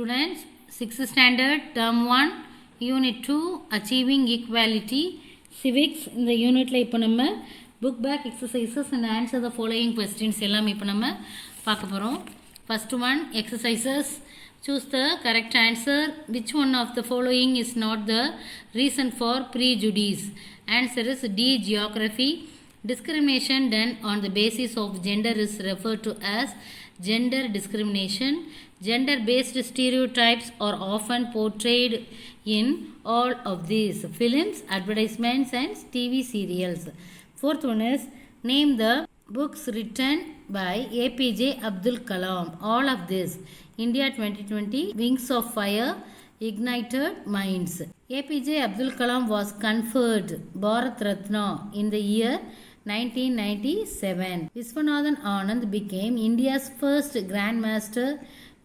Students, 6th standard, term 1, unit 2, achieving equality, civics. இந்த யூனிட்ல இப்போ நம்ம book back exercises and answer the following questions எல்லாம் இப்போ நம்ம பார்க்க போகிறோம். First one, exercises. Choose the correct answer. Which one of the following is not the reason for prejudice? Answer is D, geography. Discrimination done on the basis of gender is referred to as gender discrimination. Gender-based stereotypes are often portrayed in all of these films, advertisements and TV serials. Fourth one is name the books written by APJ Abdul Kalam. All of this. India 2020, Wings of Fire, Ignited Minds. APJ Abdul Kalam was conferred Bharat Ratna in the year 1997. Viswanathan Anand became India's first Grandmaster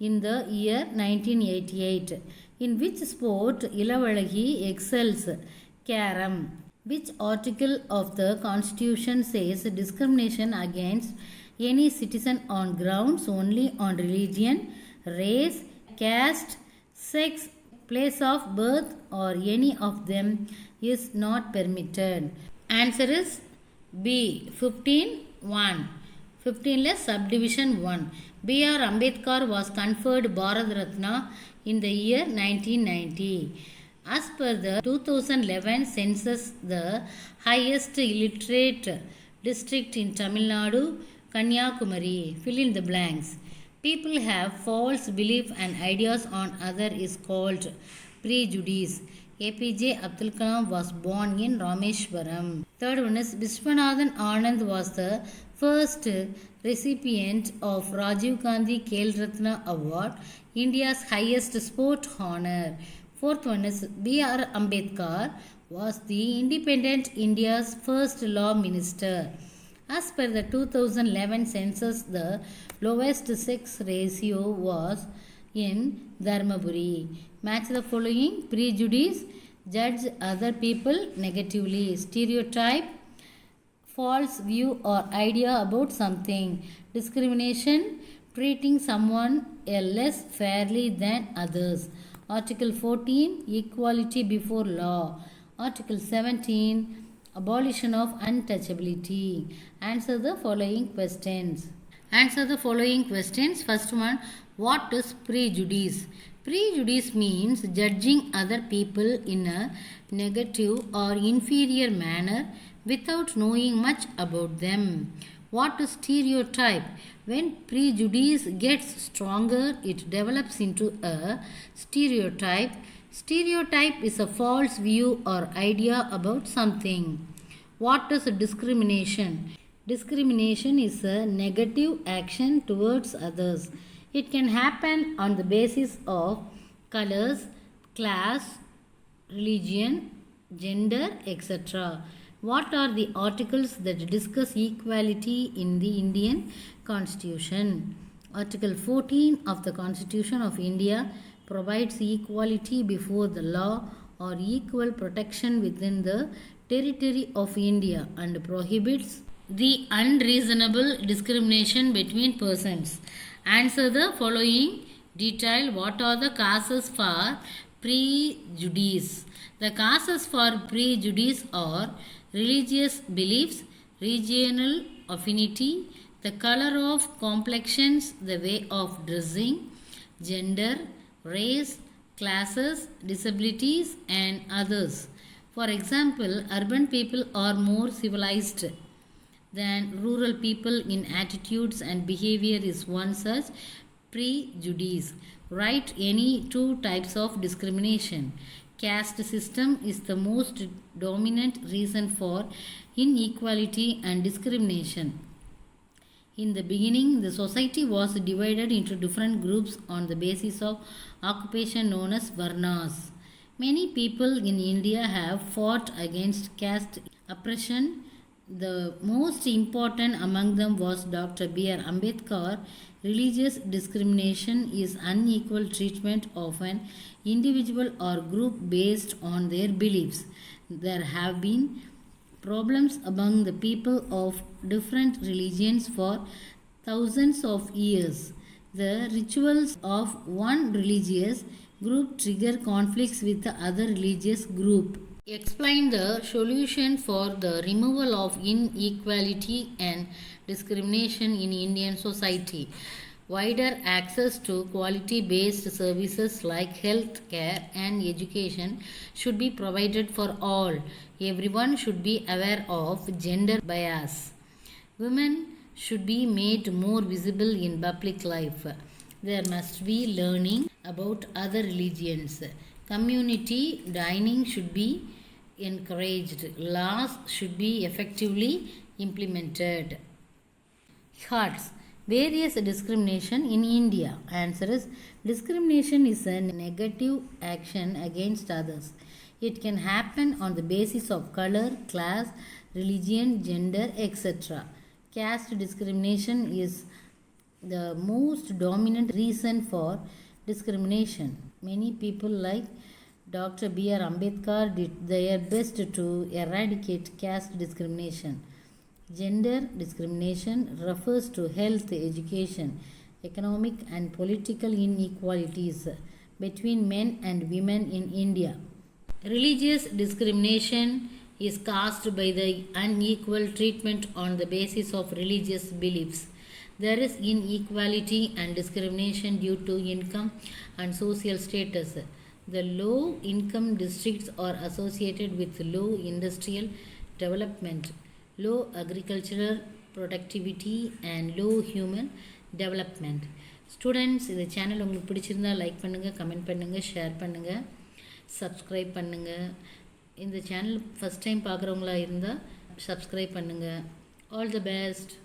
in the year 1988. In which sport Ilavalagi excels? Carom. Which article of the Constitution says discrimination against any citizen on grounds only on religion, race, caste, sex, place of birth or any of them is not permitted? Answer is B. 15(1). 15 less subdivision 1. B.R. Ambedkar was conferred Bharat Ratna in the year 1990. As per the 2011 census, the highest illiterate district in Tamil Nadu, Kanyakumari. Fill in the blanks. People have false belief and ideas on other is called prejudice. APJ Abdul Kalam was born in Rameshwaram. Third one is Viswanathan Anand was the first recipient of Rajiv Gandhi Khel Ratna Award, India's highest sport honor. Fourth one is B.R. Ambedkar was the independent India's first law minister. As per the 2011 census, the lowest sex ratio was in Dharmaburi. Match the following. Prejudice, judge other people negatively. Stereotype, false view or idea about something. Discrimination, treating someone less fairly than others. Article 14, equality before law. Article 17, abolition of untouchability. Answer the following questions. Answer the following questions. First one, what is prejudice? Prejudice means judging other people in a negative or inferior manner without knowing much about them. What is stereotype? When prejudice gets stronger, it develops into a stereotype. Stereotype is a false view or idea about something. What is discrimination? Discrimination is a negative action towards others. It can happen on the basis of colors, class, religion, gender, etc. What are the articles that discuss equality in the Indian Constitution? Article 14 of the Constitution of India provides equality before the law or equal protection within the territory of India and prohibits the unreasonable discrimination between persons. Answer the following detail. What are the causes for prejudice? The causes for prejudice are religious beliefs, regional affinity, the color of complexions, the way of dressing, gender, race, classes, disabilities and others. For example, urban people are more civilized than rural people in attitudes and behavior is one such prejudice. Write any two types of discrimination. Caste system is the most dominant reason for inequality and discrimination. In the beginning, the society was divided into different groups on the basis of occupation known as varnas. Many people in India have fought against caste oppression. The most important among them was Dr. B.R. Ambedkar. Religious discrimination is unequal treatment of an individual or group based on their beliefs. There have been problems among the people of different religions for thousands of years. The rituals of one religious group trigger conflicts with the other religious group. Explain the solution for the removal of inequality and discrimination in Indian society. Wider access to quality based services like health care and education should be provided for all. Everyone should be aware of gender bias. Women should be made more visible in public life. There must be learning about other religions. Community dining should be encouraged. Laws should be effectively implemented. Hearts. Various discrimination in India. Answer is discrimination is a negative action against others. It can happen on the basis of color, class, religion, gender, etc. Caste discrimination is the most dominant reason for discrimination. Many people like Dr. B.R. Ambedkar did their best to eradicate caste discrimination. Gender discrimination refers to health, education, economic and political inequalities between men and women in India. Religious discrimination is caused by the unequal treatment on the basis of religious beliefs. There is inequality and discrimination due to income and social status. The low income districts are associated with low industrial development, low agricultural productivity and low human development. Students இந்த channel உங்களுக்கு பிடிச்சிருந்தா like பண்ணுங்கள், comment பண்ணுங்கள், share பண்ணுங்கள், subscribe பண்ணுங்கள். இந்த channel first time பார்க்குறவங்களா இருந்தால் சப்ஸ்கிரைப் பண்ணுங்கள். All the best.